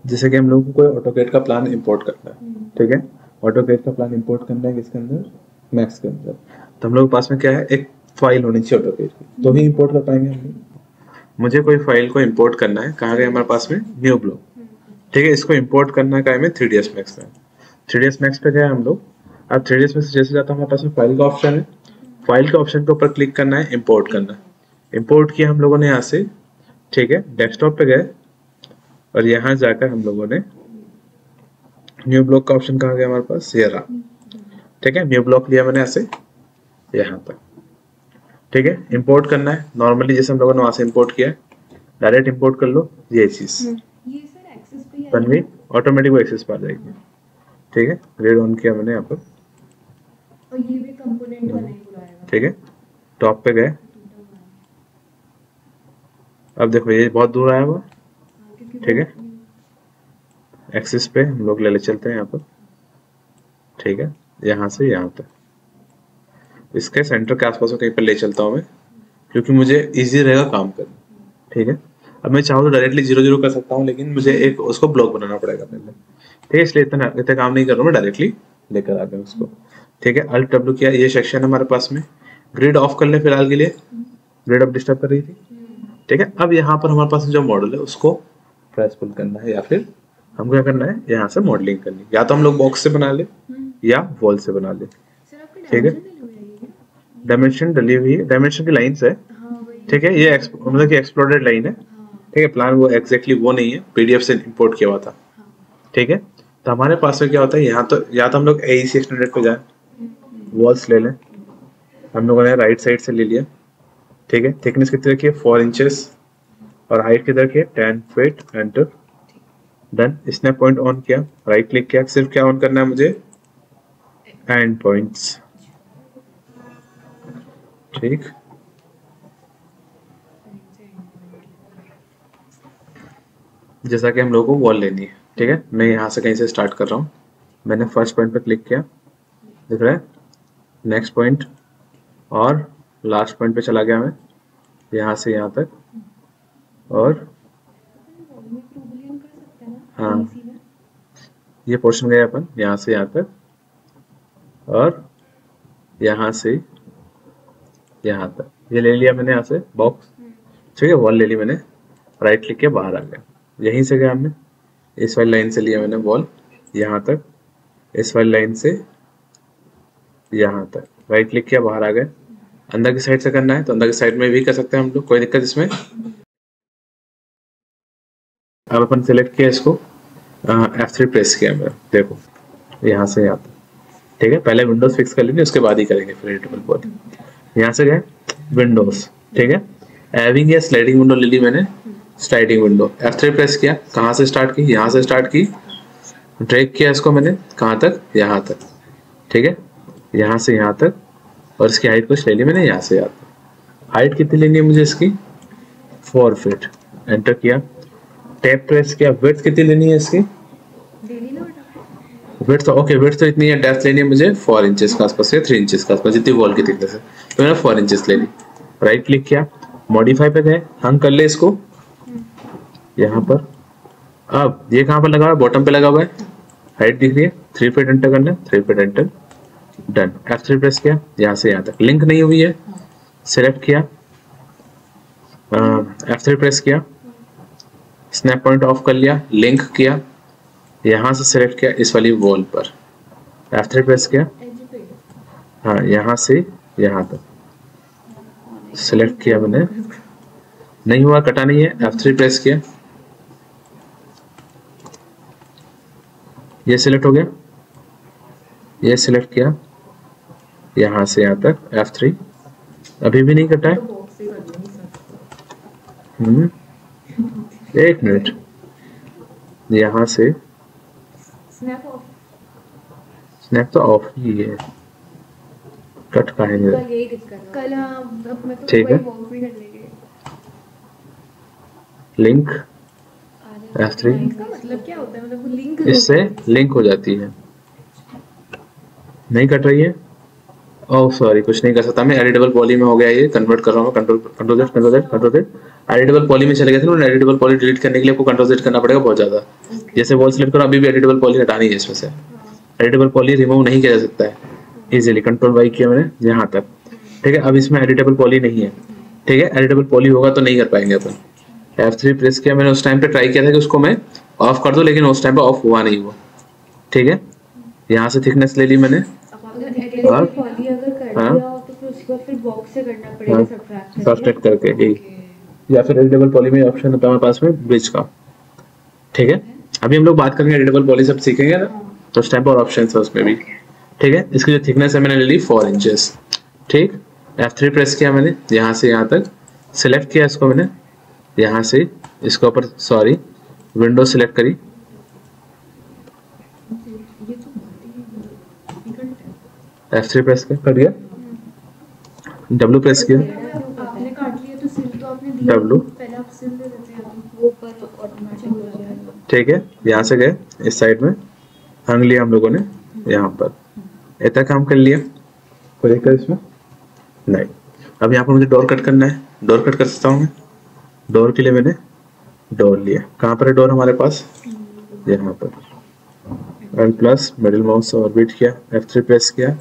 जैसे कि हम लोगों को कोई ऑटोकैड का प्लान इंपोर्ट करना है, ठीक है, ऑटोकैड का प्लान इंपोर्ट करना है किसके अंदर, मैक्स के अंदर। तो हम लोग के पास में क्या है, एक फाइल होनी चाहिए ऑटोकैड की, तो ही इंपोर्ट कर पाएंगे हम लोग। मुझे कोई फाइल को इंपोर्ट करना है, कहाँ गए हमारे पास में, न्यू ब्लॉक, ठीक है, इसको इंपोर्ट करना है कहाँ में, 3ds मैक्स में। 3ds मैक्स पे गए हम लोग। अब 3ds में से जैसे जाता हमारे पास में फाइल का ऑप्शन है, फाइल के ऑप्शन के ऊपर क्लिक करना है, इंपोर्ट करना है। इंपोर्ट किया हम लोगों ने यहाँ से, ठीक है, डेस्कटॉप पे गए और यहाँ जाकर हम लोगों ने न्यू ब्लॉक का ऑप्शन कहाँ गया हमारे पास, ये रहा, ठीक है, न्यू ब्लॉक लिया मैंने ऐसे यहाँ तक, ठीक है। इंपोर्ट करना है नॉर्मली जैसे हम लोगों ने वहां से इंपोर्ट किया, डायरेक्ट इंपोर्ट कर लो, ये चीज बन गई, ऑटोमेटिक वो एक्सेस पा जाएगी, ठीक है। रीड ऑन किया मैंने यहाँ पर, और ये भी कंपोनेंट वाला ही बुलाएगा, ठीक है, टॉप पे गए, अब देखो ये बहुत दूर आया हुआ, ठीक है, एक्सिस पे हम लोग ले चलते हैं यहाँ पर, ठीक है, यहाँ से यहाँ तक, इसके सेंटर के आसपास कहीं पर ले चलता हूँ मैं, क्योंकि मुझे इजी रहेगा काम करना, ठीक है। अब मैं चाहूँ तो डायरेक्टली 0 0 कर सकता हूँ, लेकिन मुझे एक उसको ब्लॉक बनाना पड़ेगा पहले, ठीक है, इसलिए इतना काम नहीं कर रहा हूँ मैं, डायरेक्टली लेकर आ गया उसको, ठीक है। अल्ट W किया, ये सेक्शन है हमारे पास में, ग्रिड ऑफ कर ले फिलहाल के लिए, ग्रिड अब डिस्टर्ब कर रही थी, ठीक है। अब यहाँ पर हमारे पास जो मॉडल है उसको प्रेस पुल करना है, या फिर हम क्या करना है, यहाँ से मॉडलिंग करनी, या तो हम लोग बॉक्स से बना ले या वॉल से बना ले, ठीक है। डायमेंशन डली हुई है, डायमेंशन की लाइन्स है, ठीक है, ये मतलब कि एक्सप्लोडेड लाइन है, ठीक है, प्लान वो एग्जैक्टली वो नहीं है, पीडीएफ से इंपोर्ट किया हुआ था, ठीक है। तो हमारे पास में क्या होता है, यहाँ तो या तो हम लोग AEC स्टैंडर्ड पे जाए, वॉल्स ले लें, हम लोगों ने राइट साइड से ले लिया, ठीक है, थिकनेस कितनी रखी है, 4 इंचेस, और हाइट किधर की है, 10 feet, enter, done. Snap point on किया, राइट क्लिक किया, सिर्फ क्या ऑन करना है मुझे, एंड पॉइंट्स, ठीक। जैसा कि हम लोगों को वॉल लेनी है, ठीक है, मैं यहाँ से कहीं से स्टार्ट कर रहा हूँ, मैंने फर्स्ट पॉइंट पे क्लिक किया, दिख रहा है, नेक्स्ट पॉइंट, और लास्ट पॉइंट पे चला गया मैं, यहाँ से यहाँ तक, और हाँ ये पोर्शन गया अपन यहाँ से यहाँ तक, और यहाँ से यहाँ तक, ये ले लिया मैंने यहाँ से बॉक्स, ठीक है, वॉल ले ली मैंने, राइट क्लिक के बाहर आ गया, यहीं से गया हमने, इस वाली लाइन से लिया मैंने वॉल यहाँ तक, इस वाली लाइन से यहाँ तक, राइट क्लिक किया, बाहर आ गए। अंदर की साइड से करना है तो अंदर की साइड में भी कर सकते हैं हम लोग, कोई दिक्कत इसमें। अब अपन सेलेक्ट किया इसको, F3 प्रेस किया मैंने, देखो यहाँ से यहाँ तक, ठीक है, पहले विंडोज फिक्स कर लेंगे उसके बाद ही करेंगे फिर एडिटेबल बॉडी। यहाँ से गए विंडोज, ठीक है, हैविंग या स्लाइडिंग विंडो ले ली मैंने, स्लाइडिंग विंडो, F3 प्रेस किया, कहाँ से स्टार्ट की, यहाँ से स्टार्ट की, ड्रैग किया इसको मैंने, कहाँ तक, यहाँ तक, ठीक है, यहाँ से यहाँ तक, और इसकी हाइट कुछ ले ली मैंने, यहाँ से यहाँ तक। हाइट कितनी लेनी है मुझे इसकी, 4 फीट, एंटर किया, टैब प्रेस किया, विड्थ कितनी लेनी है इसकी, विड्थ तो ओके, विड्थ तो इतनी है, डेप्थ लेनी है मुझे 4 इंचेस के आसपास या 3 इंचेस के आसपास, जितनी वॉल की थिकनेस है, तो मैंने 4 इंचेस ले ली। राइट क्लिक किया, मॉडिफाई पे गए, हंग कर ले इसको यहाँ पर। अब ये कहाँ पर लगा हुआ है, बॉटम पे लगा हुआ है, हाइट दिख रही है, 3 फीट एंटर करना है, 3 feet enter, done. F3 press किया, यहाँ से यहाँ तक लिंक नहीं हुई है, सिलेक्ट किया, F3 प्रेस किया, स्नैप पॉइंट ऑफ कर लिया, लिंक किया, यहाँ से सिलेक्ट किया इस वाली वॉल पर, F3 प्रेस किया, हाँ यहाँ से यहाँ तक सिलेक्ट किया मैंने, नहीं हुआ, कटा नहीं है, F3 प्रेस किया, ये सिलेक्ट हो गया, ये सिलेक्ट किया, यहाँ से यहाँ तक F3, अभी भी नहीं कटा है, एक मिनट, यहाँ से स्नैप तो ऑफ ही है, कट का है ठीक है, लिंक F3 मतलब क्या होता है, मतलब लिंक इससे लिंक हो जाती है, नहीं कट रही है, ओह सॉरी, कुछ नहीं कर सकता मैं, एडिटेबल पॉली में हो गया ये, कन्वर्ट कर रहा हूँ, कंट्रोल Z। एडिटेबल पॉली में चले गए थे ना, एडिटेबल पॉली डिलीट करने के लिए आपको कंट्रोल Z करना पड़ेगा बहुत ज्यादा। जैसे वॉल सिलेक्ट करो, अभी भी एडिटेबल पॉली हटानी है इसमें से, एडिटेबल पॉली रिमूव नहीं किया जा सकता है इजीली, कंट्रोल Y किया मैंने यहाँ तक, ठीक है। अब इसमें एडिटेबल पॉली नहीं है, ठीक है, एडिटेबल पॉली होगा तो नहीं कर पाएंगे अपन। F3 प्रेस किया मैंने, उस टाइम पे ट्राई किया था कि उसको मैं ऑफ कर दूं, लेकिन उस टाइम पे ऑफ हुआ नहीं वो, ठीक है। यहाँ से थिकनेस ले ली मैंने, अगर पॉली अगर कर हाँ, दिया हो तो फिर उसके बाद फिर बॉक्स से करना पड़ेगा सब्ट्रैक्ट सब्ट्रैक्ट करके यही, या फिर एडिटेबल पॉली में ऑप्शन होता है हमारे पास में ब्रिज का, ठीक है। अभी हम लोग बात करेंगे एडिटेबल पॉली सब सीखेंगे ना, तो उस टाइम पर ऑप्शन है उसमें भी, ठीक है। इसकी जो थिकनेस है मैंने ले ली 4 इंचेस, ठीक। F3 प्रेस किया मैंने, यहाँ से यहाँ तक सिलेक्ट किया इसको मैंने, यहाँ से इसके ऊपर सॉरी विंडो सिलेक्ट करी, F3 प्रेस कर दिया, W प्रेस किया, आपने काट लिया तो सिल तो आपने दिया, W, पहले आप सिल दे देते हैं वो ऊपर ऑटोमेटिक हो जाएगा, ठीक है। यहाँ से गए इस साइड में, हंग लिया हम लोगों ने यहाँ पर, इतना काम कर लिया, कोई दिक्कत इसमें नहीं। अब यहाँ पर मुझे डोर कट करना है, डोर कट कर सकता हूँ मैं, डोर के लिए मैंने डोर लिया, कहाँ पर है डोर हमारे पास, यहाँ पर, and plus middle mouse orbit किया, F3 प्रेस किया,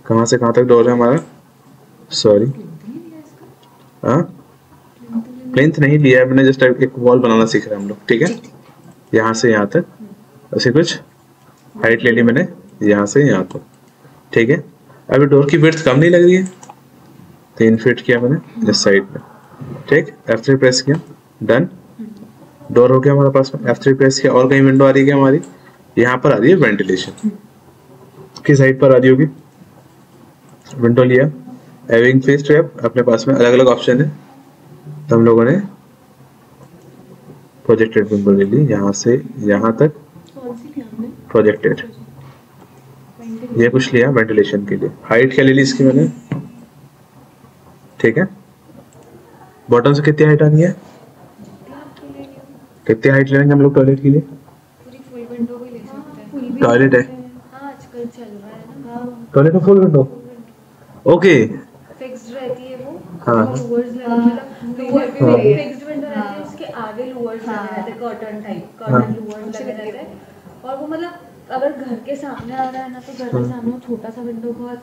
कहाँ से कहाँ तक डोर है हमारा, सॉरी हाँ प्लेन्थ नहीं लिया है मैंने, जस्ट एक वॉल बनाना सीख रहे हैं हम लोग, ठीक है। यहाँ से यहाँ तक ऐसे कुछ हाइट ले ली मैंने, यहाँ से यहाँ तक, ठीक है। अभी डोर की विड्थ कम नहीं लग रही है, 3 फीट किया मैंने इस साइड में, ठीक। F3 प्रेस किया, डन, डोर हो गया हमारे पास में। F3 प्रेस किया, और कहीं विंडो आ रही है क्या हमारी, यहाँ पर आ रही है वेंटिलेशन, किस साइड पर आ रही होगी, विंडो लिया, हैविंग फेस ट्रैप अपने पास में अलग अलग ऑप्शन है, तो हम लोगों ने प्रोजेक्टेड विंडो ले ली, यहाँ से यहाँ तक कौन सी थी आपने प्रोजेक्टेड, ये कुछ लिया वेंटिलेशन के लिए। हाइट क्या ले ली इसकी मैंने, ठीक है। बॉटम से कितनी हाइट आनी है, कितनी हाइट लेंगे हम लोग टॉयलेट के लिए, पूरी फुल विंडो भी ले सकते हैं, टॉयलेट है, हाँ आजकल चल रहा है ना, हाँ टॉयलेट में फुल विंडो, ओके, फिक्स्ड रहती है वो, हाँ लूवर्स लगा, मतलब लोअर पे भी फिक्स्ड विंडो रहती है, उसके आगे लूवर्स लगे रहते हैं, कर्टन टाइप, कर्टन लूवर्स लगे रहते हैं, और वो मतलब अगर घर के सामने आ रहा है ना, तो घर के सामने वो छोटा सा विंडो बहुत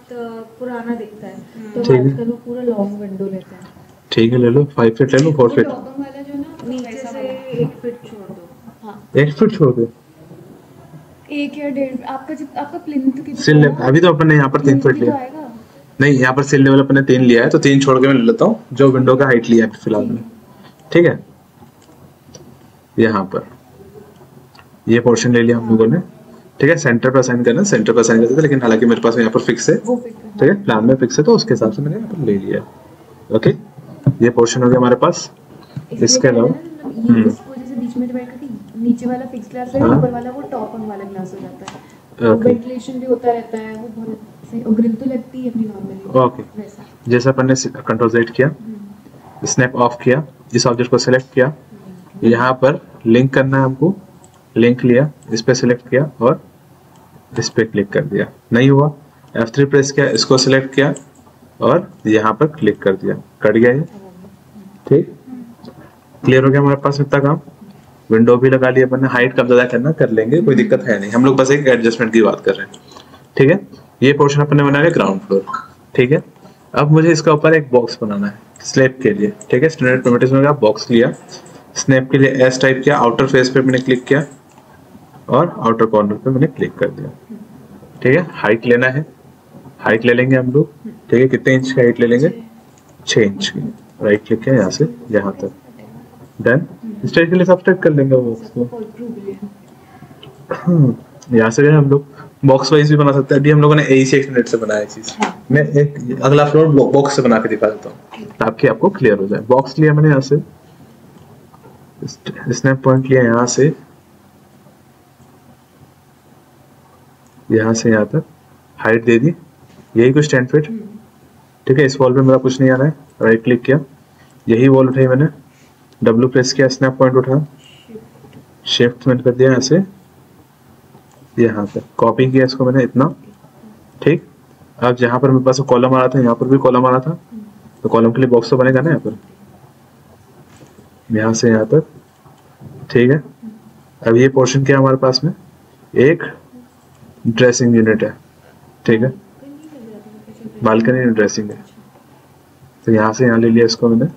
पुराना दिखता है, तो ठीक है। आजकल वो पूरा लॉन्ग विंडो लेते हैं, ठीक है, ले लो 5 फीट ले लो, 4 फीट, टॉपिंग वाला जो ना नीचे से 1 फीट छोड़ दो, हाँ 1 फीट छोड़ दो, 1 या 1.5, आपका प्लिंथ कितना सिल अभी तो अपन ने यहाँ पर 3 फीट तो लिया, आएगा, नहीं यहाँ पर सिल लेवल अपन ने 3 लिया है, तो 3 छोड़ के मैं ले लेता हूँ जो विंडो का हाइट लिया है फिलहाल में, ठीक है। यहाँ पर ये पोर्शन ले लिया हम लोगों ने, ठीक है। सेंटर पर असाइन करना, सेंटर पर असाइन करते थे, लेकिन हालांकि मेरे पास यहाँ पर फिक्स है, वो फिक्स है, ठीक है, प्लान में फिक्स है, तो उसके हिसाब से मैंने यहाँ पर ले लिया, ओके। ये पोर्शन हो गया हमारे पास, इसके अलावा ये इसको जैसे बीच में डिवाइड करके नीचे वाला फिक्स ग्लास है, हाँ। ऊपर वाला वो टॉप ऑन वाला ग्लास हो जाता है, ओके वेंटिलेशन भी होता रहता है, वो बहुत सही, और ग्रिल तो लगती है अपनी नॉर्मली ओके, वैसा, जैसे अपन ने कंट्रोल Z किया, स्नैप ऑफ किया, इस ऑब्जेक्ट को सिलेक्ट किया, यहाँ पर लिंक करना है हमको, लिंक लिया, इस पे सिलेक्ट किया और इस पे क्लिक कर दिया, नहीं हुआ, F3 प्रेस किया, इसको सिलेक्ट किया और यहाँ पर क्लिक कर दिया, कट गया ये, ठीक। क्लियर हो गया हमारे पास इतना काम, विंडो भी लगा लिया अपन ने, हाइट कम ज्यादा करना कर लेंगे, कोई दिक्कत है नहीं, हम लोग बस एक एडजस्टमेंट की बात कर रहे हैं, ठीक है। ये पोर्शन अपन ने बना लिया ग्राउंड फ्लोर, ठीक है। अब मुझे इसका ऊपर एक बॉक्स बनाना है स्नैप के लिए, ठीक है। स्टैंडर्ड प्रिमिटिव्स में बॉक्स लिया, स्नैप के लिए एस टाइप किया, आउटर फेस पे मैंने क्लिक किया और आउटर कॉर्नर पे मैंने क्लिक कर दिया, ठीक है। हाइट लेना है, हाइट ले लेंगे हम लोग, ठीक है। कितने इंच की हाइट ले लेंगे, 6 इंच की, राइट क्लिक किया, यहाँ से यहाँ तक, डन। स्टेज के लिए सब्सट्रैक्ट कर लेंगे वो उसको, यहाँ से हम लोग बॉक्स वाइज भी बना सकते हैं। अभी हम लोगों ने AC एक्सटेंडेड से बनाया चीज, मैं एक अगला फ्लोर बॉक्स से बना के दिखा देता हूँ ताकि आपको क्लियर हो जाए। बॉक्स लिया मैंने यहाँ से, स्नैप पॉइंट लिया यहाँ से यहाँ तक, हाइट दे दी, यही कुछ 10 फीट, ठीक है। इस वॉल पे मेरा कुछ नहीं आ रहा है, राइट क्लिक किया, यही वॉल उठाई मैंने, W प्रेस किया, स्नैप पॉइंट उठा, शिफ्ट मैंने कर दिया यहाँ से यहाँ तक, कॉपी किया इसको मैंने इतना, ठीक। अब जहाँ पर मेरे पास कॉलम आ रहा था, यहाँ पर भी कॉलम आ रहा था, तो कॉलम के लिए बॉक्स तो बनेगा ना यहाँ पर, यहाँ से यहाँ तक, ठीक है। अब ये पोर्शन क्या है हमारे पास में, एक ड्रेसिंग यूनिट है, ठीक है, बालकनी ड्रेसिंग है। तो यहाँ से यहाँ ले लिया इसको मैंने,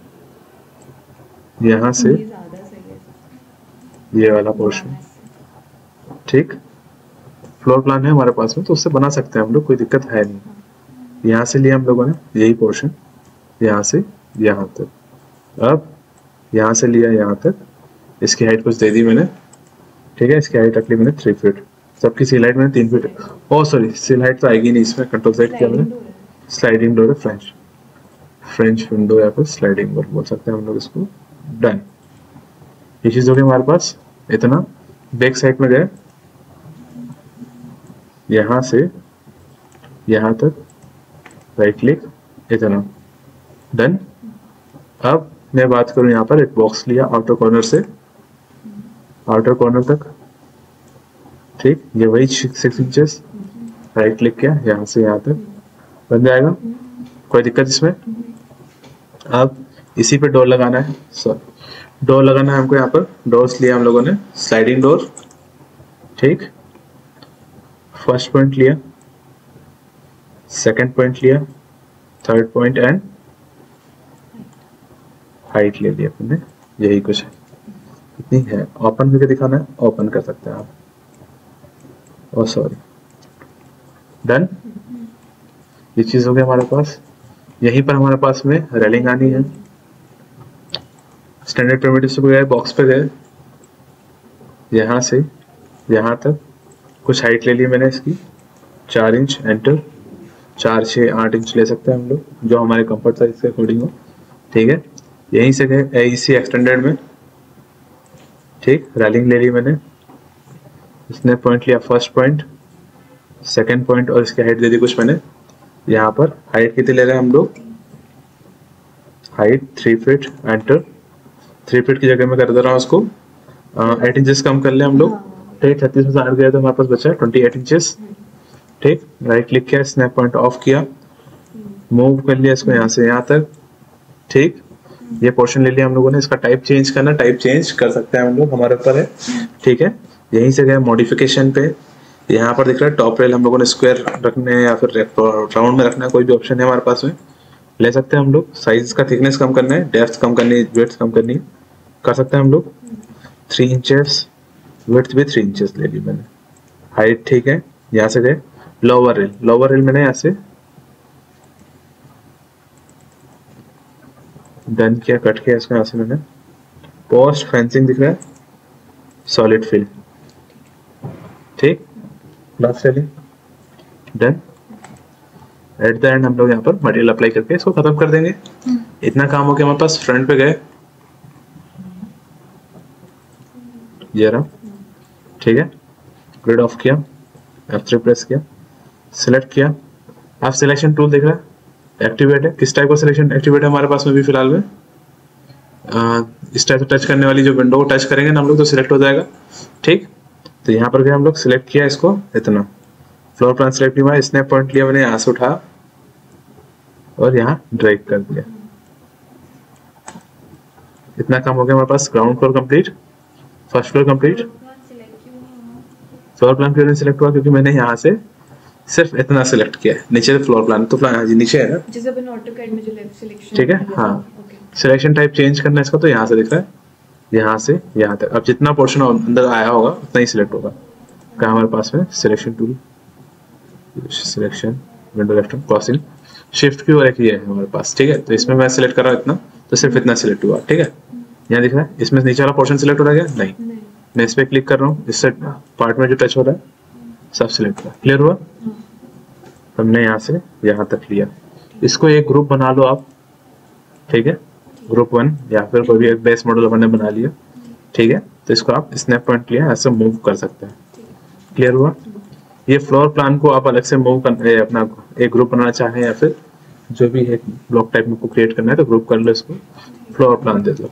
यहाँ से ये वाला पोर्शन, ठीक। फ्लोर प्लान है हमारे पास में तो उससे बना सकते हैं हम लोग, कोई दिक्कत है नहीं। यहाँ से लिया हम लोगों ने यही पोर्शन, यहाँ से यहाँ तक। अब यहाँ से लिया यहाँ तक, इसकी हाइट कुछ दे दी मैंने, ठीक है। इसकी हाइट रख ली मैंने 3 फीट, सबकी सील हाइट मैंने 3 फीट। ओ सॉरी, सील हाइट तो आएगी नहीं इसमें, कंट्रोल सेट किया मैंने, स्लाइडिंग डोर है, फ्रेंच विंडो या फिर स्लाइडिंग डोर बोल सकते हैं हम लोग इसको। डन, ये चीज हो गई हमारे पास। इतना बैक साइड में गए, यहाँ से यहाँ तक राइट क्लिक, इतना डन। अब मैं बात करूं, यहाँ पर एक बॉक्स लिया आउटर कॉर्नर से आउटर कॉर्नर तक, ठीक। ये वही 6 इंचेस, राइट क्लिक किया, यहाँ से यहाँ तक बन जाएगा, कोई दिक्कत इसमें। अब इसी पे डोर लगाना है, सॉरी डोर लगाना है हमको। यहाँ पर डोर्स लिया हम लोगों ने, स्लाइडिंग डोर, ठीक। फर्स्ट पॉइंट लिया, सेकंड पॉइंट लिया, थर्ड पॉइंट एंड हाइट ले लिया अपने, यही कुछ है, इतनी है। ओपन करके दिखाना है, ओपन कर सकते हैं आप, ओ सॉरी, डन। ये चीज हो गया हमारे पास। यहीं पर हमारे पास में रेलिंग आनी है, स्टैंडर्ड प्रिमिटिव पे गए, बॉक्स पे गए, यहाँ से यहाँ तक कुछ हाइट ले ली मैंने इसकी 4 इंच, एंटर। 4, 6, 8 इंच ले सकते हैं हम लोग, जो हमारे कंफर्ट साइज के अकॉर्डिंग हो, ठीक है। यहीं से गए AEC एक्सटेंडेड में, ठीक। रेलिंग ले ली मैंने, इसने पॉइंट लिया, फर्स्ट पॉइंट, सेकंड पॉइंट, और इसकी हाइट दे दी कुछ मैंने। यहाँ पर हाइट कितनी ले रहे हैं हम लोग, हाइट 3 फीट, एंटर। 3 फीट की जगह में कर दे रहा हूँ उसको 8 इंचेस कम कर ले हम लोग, ठीक। 36 में से 8 गया तो हमारे पास बचा है 28 इंचेस, ठीक। राइट क्लिक किया, स्नैप पॉइंट ऑफ किया, मूव कर लिया इसको यहाँ से यहाँ तक, ठीक। ये पोर्शन ले लिया हम लोगों ने। इसका टाइप चेंज करना, टाइप चेंज कर सकते हैं हम लोग, हमारे ऊपर है, ठीक है। यहीं से गए मॉडिफिकेशन पे, यहाँ पर दिख रहा है टॉप रेल हम लोगों ने स्क्वायर रखने हैं या फिर राउंड में रखना है, कोई भी ऑप्शन है हमारे पास में, ले सकते हैं हम लोग। साइज का थिकनेस कम करना है, डेप्थ कम करनी है, विड्थ कम करनी है, कर सकते हैं हम लोग। 3 इंचेस, विड्थ भी 3 इंचेस ले ली मैंने, हाइट ठीक है। यहाँ से गए लोअर रेल मैंने यहाँ से डन किया, कट किया इसको यहाँ से मैंने। पोस्ट फेंसिंग दिख रहा है, सॉलिड फिल, ठीक। Last railing done. At the end हम लोग यहाँ पर मटेरियल अप्लाई करके इसको खत्म कर देंगे। इतना काम हो गया हमारे पास। फ्रंट पे गए, ये रहा, ठीक है। ग्रिड ऑफ किया, F3 प्रेस किया, सिलेक्ट किया। आप सिलेक्शन टूल देख रहे हैं, एक्टिवेट है। किस टाइप का सिलेक्शन एक्टिवेट है हमारे पास में भी फिलहाल में, इस टाइप से टच करने वाली जो विंडो को टच करेंगे ना हम लोग तो सिलेक्ट हो जाएगा, ठीक। तो यहाँ पर गए हम लोग, सिलेक्ट किया इसको, इतना फ्लोर प्लान सिलेक्ट नहीं हुआ, स्नैप पॉइंट लिया मैंने, यहाँ से उठा और यहाँ ड्रैग कर दिया। इतना काम हो गया हमारे पास। Ground floor complete, first floor complete. Floor plan क्यों नहीं सिलेक्ट हुआ, क्योंकि मैंने यहाँ से सिर्फ इतना सिलेक्ट किया है, नीचे फ्लोर प्लान तो प्लान नीचे है ना, जैसे अपन ऑटोकैड में जो लेफ्ट सिलेक्शन, ठीक है। हाँ, सिलेक्शन टाइप चेंज करना है इसका, तो यहाँ से दिख रहा है, यहाँ से यहाँ तक। अब जितना पोर्शन अंदर आया होगा उतना ही सिलेक्ट होगा। क्या हमारे पास में selection tool, selection window left crossing, shift की और एक ये है हमारे पास, ठीक है। तो इसमें मैं सिलेक्ट कर रहा हूँ इतना, तो सिर्फ इतना सिलेक्ट हुआ, ठीक है। यहाँ दिख रहा है, इसमें नीचे वाला पोर्शन सिलेक्ट हो रहा है क्या, नहीं। मैं इस पे क्लिक कर रहा हूँ, इस पार्ट में जो टच हो रहा है सब सिलेक्ट हुआ, क्लियर हुआ। हमने यहाँ से यहाँ तक लिया, इसको एक ग्रुप बना लो आप, ठीक है। ग्रुप 1 या फिर कोई भी एक बेस मॉडल अपने बना लिया, ठीक है। तो इसको आप स्नैप पॉइंट लिया ऐसे मूव कर सकते हैं, क्लियर हुआ। ये फ्लोर प्लान को आप अलग से मूव करना, अपना एक ग्रुप बनाना चाहें या फिर जो भी है ब्लॉक टाइप में को क्रिएट करना है तो ग्रुप कर लो, इसको फ्लोर प्लान दे दो,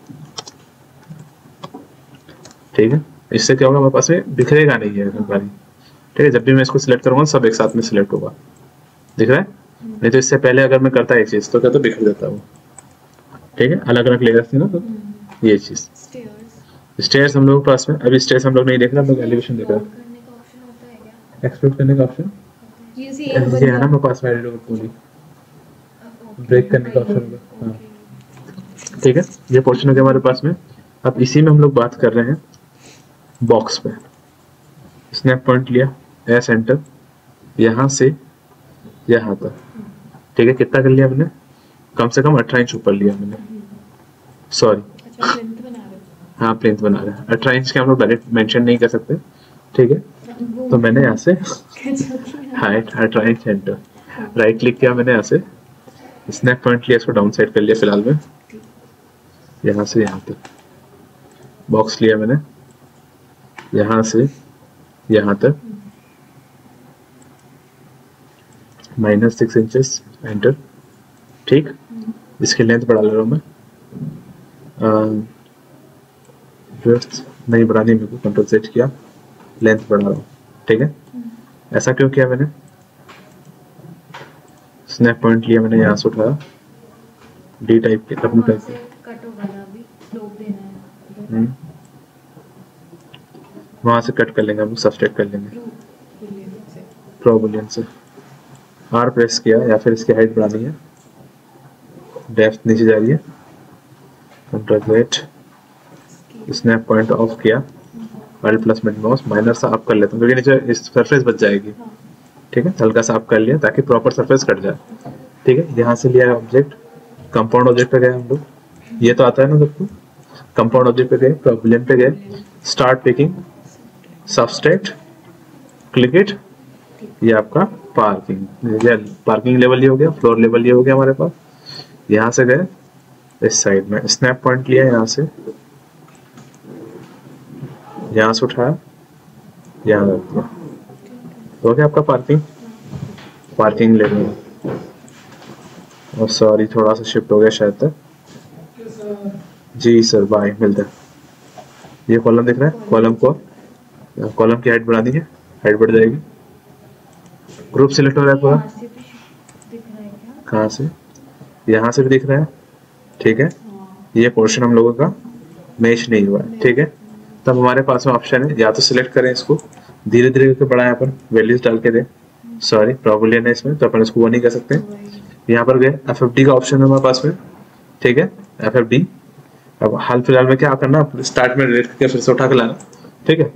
ठीक है। इससे क्या होगा, हमारे पास में बिखरेगा नहीं है, ठीक है। जब भी मैं इसको सिलेक्ट करूंगा सब एक साथ में सिलेक्ट होगा, दिख रहा है? नहीं तो इससे पहले अगर मैं करता एक चीज तो क्या तो बिखर जाता वो। ठीक है, अलग अलग लेयर्स थी ना, तो ये चीज। स्टेयर्स हम लोग के पास में, अभी स्टेयर्स हम लोग नहीं देख रहे, हम लोग एलिवेशन देख रहे हैं। करने का ऑप्शन होता है क्या? एक्सपोर्ट करने का ऑप्शन ये सी ये है ना, मेरे पास में एडिट पूरी ब्रेक करने का ऑप्शन होगा। हाँ ठीक है, ये पोर्शन हो गया हमारे पास में। अब इसी में हम लोग बात कर रहे हैं बॉक्स पे। स्नैप पॉइंट लिया, एस एंटर, यहाँ से यहाँ तक। ठीक है, कितना कर लिया मैंने? कम से कम 18 इंच ऊपर लिया मैंने, सॉरी हाँ प्लेंथ बना रहे हैं। 18 इंच के हम लोग डायरेक्ट मेंशन नहीं कर सकते। ठीक है, तो मैंने यहाँ से height 18 inch enter, right click किया मैंने, यहाँ से स्नैप पॉइंट लिया, इसको डाउन साइड कर लिया फिलहाल में, यहाँ से यहाँ तक। बॉक्स लिया मैंने, यहाँ से यहाँ तक -6 इंचेस एंटर। ठीक, इसकी लेंथ बढ़ा ले रहा हूँ मैं, विड्थ नहीं बढ़ानी मेरे को, कंट्रोल सेट किया, लेंथ बढ़ा रहा हूँ। ठीक है, ऐसा क्यों किया मैंने? स्नैप पॉइंट लिया मैंने, यहाँ से उठाया, डी टाइप के, डब्ल्यू टाइप के, कट होगा ना, अभी स्लोप देना है, वहां से कट कर लेंगे हम, सब्सट्रैक्ट कर लेंगे प्रो बुलियन से। आर प्रेस किया, या फिर इसकी हाइट बढ़ानी है, डेप्थ नीचे जा रही है, control Z, snap point of किया, अल्ट प्लस माउस माइनर सा अप कर लेता हूँ क्योंकि नीचे इस सरफेस बच जाएगी। ठीक है, हल्का सा अप कर लिया ताकि प्रॉपर सरफेस कट जाए। ठीक है, यहाँ से लिया ऑब्जेक्ट, कंपाउंड ऑब्जेक्ट पे गए हम लोग, ये तो आता है ना सबको, कंपाउंड ऑब्जेक्ट पे गए, प्रॉब्लम पे गए, start picking, subtract, click it, ये आपका पार्किंग लेवल ये हो गया, फ्लोर लेवल ये हो गया हमारे पास। यहाँ से गए इस साइड में, स्नैप पॉइंट लिया, यहाँ से उठाया, यहाँ रख दिया, हो गया आपका पार्किंग लेवल। और सॉरी थोड़ा सा शिफ्ट हो गया शायद तक, जी सर बाय, मिलता है। ये कॉलम दिख रहा है, कॉलम की हाइट बढ़ानी है, हाइट बढ़ जाएगी। ग्रुप सिलेक्ट हो रहा है पूरा, कहाँ से? यहाँ से भी दिख रहा है। ठीक है, ये पोर्शन हम लोगों का मैच नहीं हुआ है। ठीक है, तब हमारे पास में ऑप्शन है, या तो सिलेक्ट करें इसको, धीरे धीरे करके बढ़ाएं, अपन वैल्यूज डाल के दें, सॉरी प्रॉब्लम है इसमें तो अपन इसको वो नहीं कर सकते। यहाँ पर गए, FFD का ऑप्शन है हमारे पास में। ठीक है, FFD, अब हाल फिलहाल में क्या करना, स्टार्ट में डिलीट करके फिर से उठा के लाना। ठीक है,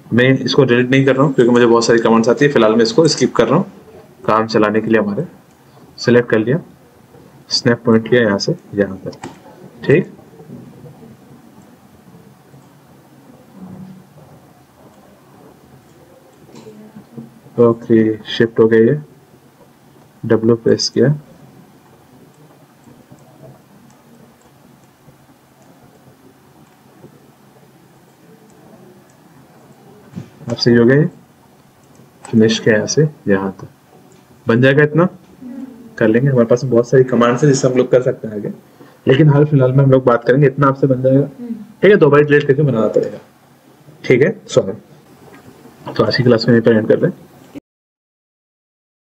मैं इसको डिलीट नहीं कर रहा हूँ क्योंकि मुझे बहुत सारी कमेंट्स आती है, फिलहाल मैं इसको स्किप कर रहा हूँ काम चलाने के लिए। हमारे सिलेक्ट कर लिया, स्नैप पॉइंट लिया, यहाँ से यहाँ तक। ठीक, ओके, शिफ्ट हो गया, ये W प्रेस किया, अब सही हो गया, ये फिनिश किया, यहाँ से यहाँ तक बन जाएगा। इतना कर लेंगे, हमारे पास बहुत सारी कमांड्स है जिससे हम लोग कर सकते हैं आगे, लेकिन हाल फिलहाल में हम लोग बात करेंगे, इतना आपसे बन जाएगा। ठीक है, 2 बार डिलीट करके बनाना पड़ेगा। ठीक है, सॉरी, तो आज की क्लास में यहीं पर एंड कर रहे हैं।